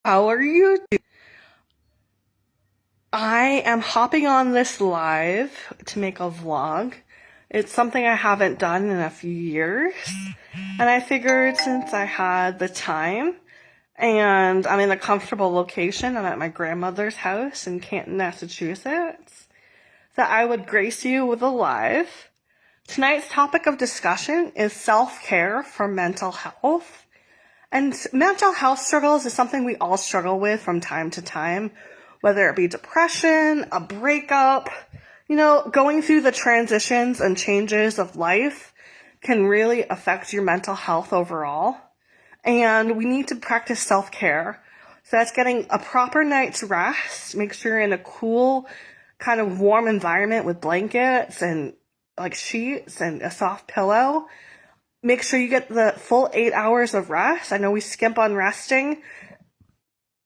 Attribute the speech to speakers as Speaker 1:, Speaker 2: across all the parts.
Speaker 1: How are you? I am hopping on this live to make a vlog. It's something I haven't done in a few years. And I figured since I had the time and I'm in a comfortable location, I'm at my grandmother's house in Canton, Massachusetts, that I would grace you with a live. Tonight's topic of discussion is self-care for mental health. And mental health struggles is something we all struggle with from time to time, whether it be depression, a breakup, going through the transitions and changes of life can really affect your mental health overall. And we need to practice self-care. So that's getting a proper night's rest. Make sure you're in a cool, kind of warm environment with blankets and like sheets and a soft pillow. Make sure you get the full 8 hours of rest. I know we skimp on resting,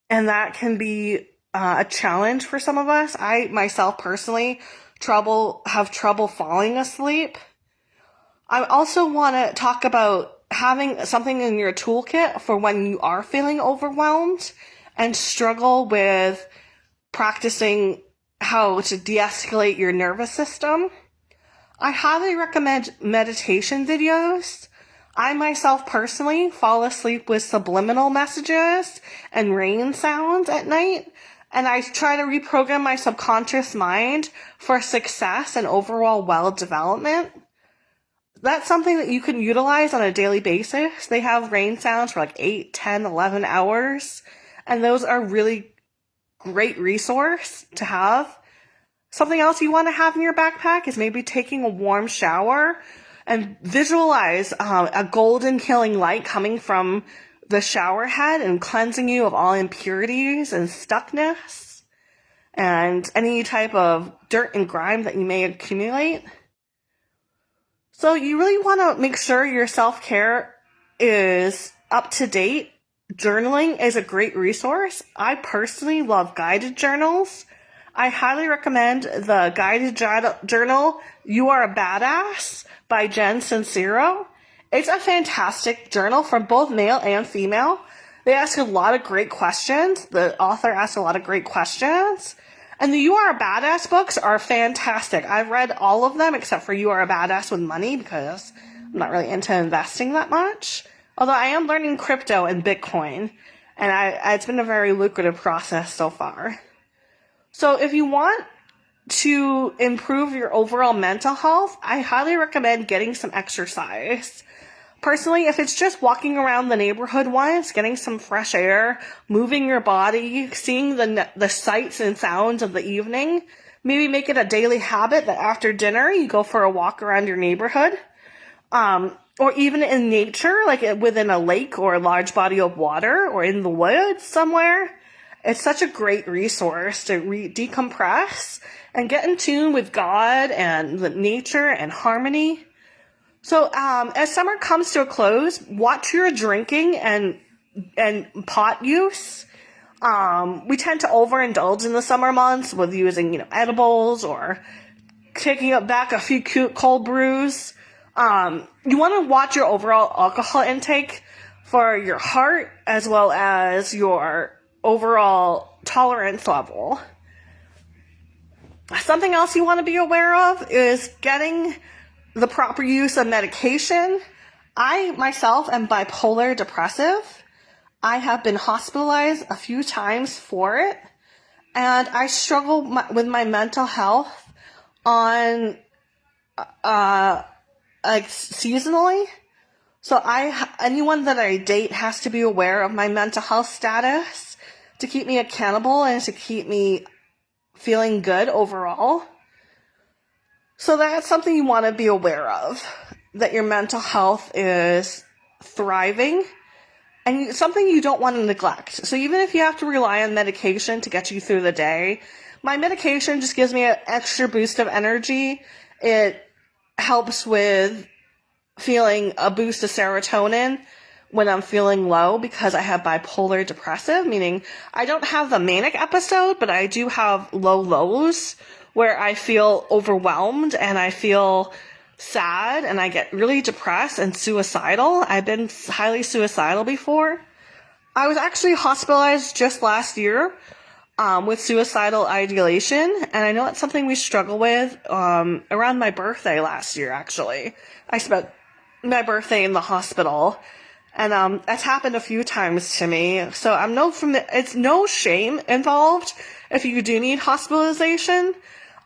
Speaker 1: and that can be a challenge for some of us. I myself personally have trouble falling asleep. I also want to talk about having something in your toolkit for when you are feeling overwhelmed and struggle with practicing how to de-escalate your nervous system. I highly recommend meditation videos. I myself personally fall asleep with subliminal messages and rain sounds at night, and I try to reprogram my subconscious mind for success and overall well development. That's something that you can utilize on a daily basis. They have rain sounds for like 8, 10, 11 hours, and those are really great resource to have. Something else you want to have in your backpack is maybe taking a warm shower and visualize a golden healing light coming from the shower head and cleansing you of all impurities and stuckness and any type of dirt and grime that you may accumulate. So you really want to make sure your self-care is up to date. Journaling is a great resource. I personally love guided journals. I highly recommend the guided journal, You Are a Badass by Jen Sincero. It's a fantastic journal from both male and female. They ask a lot of great questions. The author asks a lot of great questions. And the You Are a Badass books are fantastic. I've read all of them except for You Are a Badass with Money because I'm not really into investing that much. Although I am learning crypto and Bitcoin, and it's been a very lucrative process so far. So if you want to improve your overall mental health, I highly recommend getting some exercise. Personally, if it's just walking around the neighborhood once, getting some fresh air, moving your body, seeing the sights and sounds of the evening, maybe make it a daily habit that after dinner you go for a walk around your neighborhood. Or even in nature, like within a lake or a large body of water or in the woods somewhere. It's such a great resource to decompress and get in tune with God and the nature and harmony. So as summer comes to a close, watch your drinking and pot use. We tend to overindulge in the summer months with using edibles or taking back a few cute cold brews. You want to watch your overall alcohol intake for your heart as well as your overall tolerance level. Something else you want to be aware of is getting the proper use of medication. I myself am bipolar depressive. I have been hospitalized a few times for it, and I struggle with my mental health on like seasonally. So anyone that I date has to be aware of my mental health status to keep me accountable and to keep me feeling good overall. So that's something you want to be aware of, that your mental health is thriving and something you don't want to neglect. So even if you have to rely on medication to get you through the day, my medication just gives me an extra boost of energy. It helps with feeling a boost of serotonin when I'm feeling low because I have bipolar depressive, meaning I don't have the manic episode, but I do have low lows where I feel overwhelmed and I feel sad and I get really depressed and suicidal. I've been highly suicidal before. I was actually hospitalized just last year with suicidal ideation, and I know it's something we struggle with around my birthday last year, actually. I spent my birthday in the hospital, and that's happened a few times to me. So it's no shame involved if you do need hospitalization.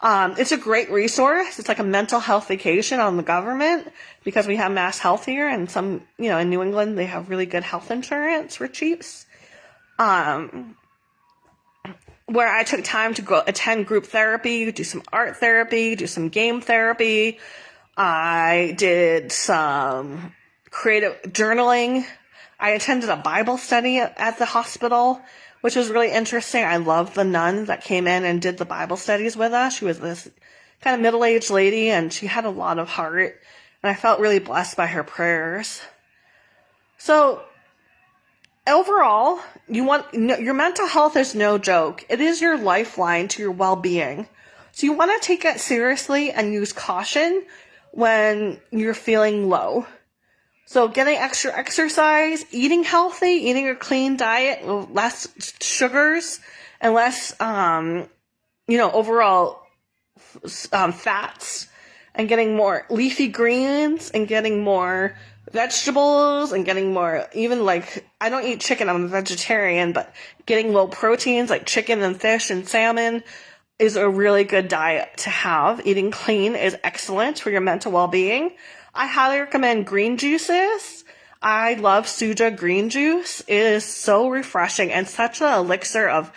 Speaker 1: It's a great resource. It's like a mental health vacation on the government because we have Mass Health here, and some, in New England, they have really good health insurance for cheaps. Where I took time to go attend group therapy, do some art therapy, do some game therapy. I did some creative journaling. I attended a Bible study at the hospital, which was really interesting. I loved the nun that came in and did the Bible studies with us. She was this kind of middle-aged lady, and she had a lot of heart, and I felt really blessed by her prayers. So overall, your mental health is no joke. It is your lifeline to your well-being. So you want to take it seriously and use caution when you're feeling low. So getting extra exercise, eating healthy, eating a clean diet with less sugars and less, overall fats, and getting more leafy greens and getting more vegetables and getting more, even like, I don't eat chicken, I'm a vegetarian, but getting low proteins like chicken and fish and salmon is a really good diet to have. Eating clean is excellent for your mental well-being. I highly recommend green juices. I love Suja green juice. It is so refreshing and such an elixir of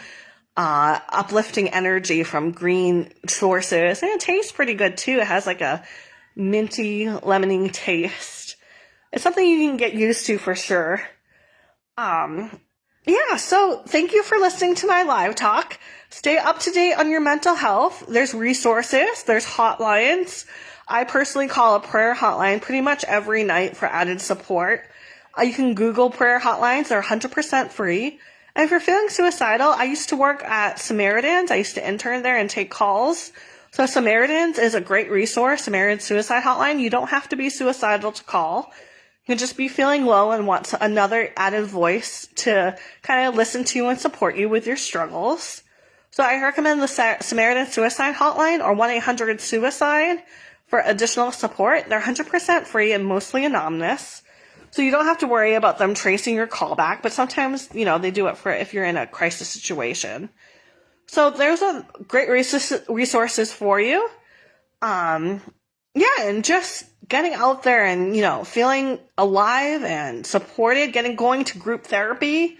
Speaker 1: uplifting energy from green sources. And it tastes pretty good too. It has like a minty, lemony taste. It's something you can get used to for sure. So thank you for listening to my live talk. Stay up to date on your mental health. There's resources, there's hotlines. I personally call a prayer hotline pretty much every night for added support. You can Google prayer hotlines. They're 100% free. And if you're feeling suicidal, I used to work at Samaritans. I used to intern there and take calls. So Samaritans is a great resource, Samaritan Suicide Hotline. You don't have to be suicidal to call. You can just be feeling low and want another added voice to kind of listen to you and support you with your struggles. So I recommend the Samaritan Suicide Hotline or 1-800-SUICIDE for additional support. They're 100% free and mostly anonymous. So you don't have to worry about them tracing your call back, but sometimes, they do it for if you're in a crisis situation. So there's a great resources for you. And just getting out there and, feeling alive and supported, going to group therapy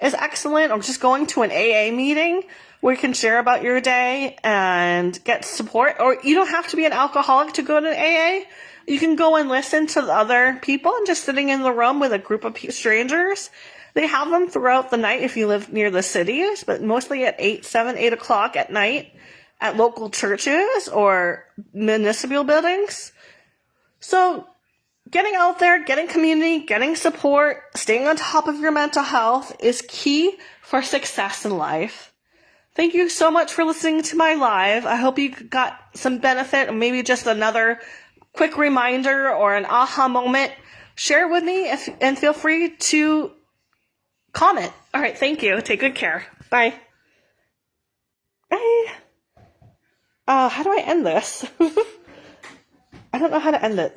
Speaker 1: is excellent, or just going to an AA meeting where you can share about your day and get support. Or you don't have to be an alcoholic to go to AA. You can go and listen to the other people and just sitting in the room with a group of strangers. They have them throughout the night if you live near the cities, but mostly at 8 o'clock at night at local churches or municipal buildings. So getting out there, getting community, getting support, staying on top of your mental health is key for success in life. Thank you so much for listening to my live. I hope you got some benefit, or maybe just another quick reminder or an aha moment. Share with me and feel free to comment. All right, thank you. Take good care. Bye. Bye. How do I end this? I don't know how to end it.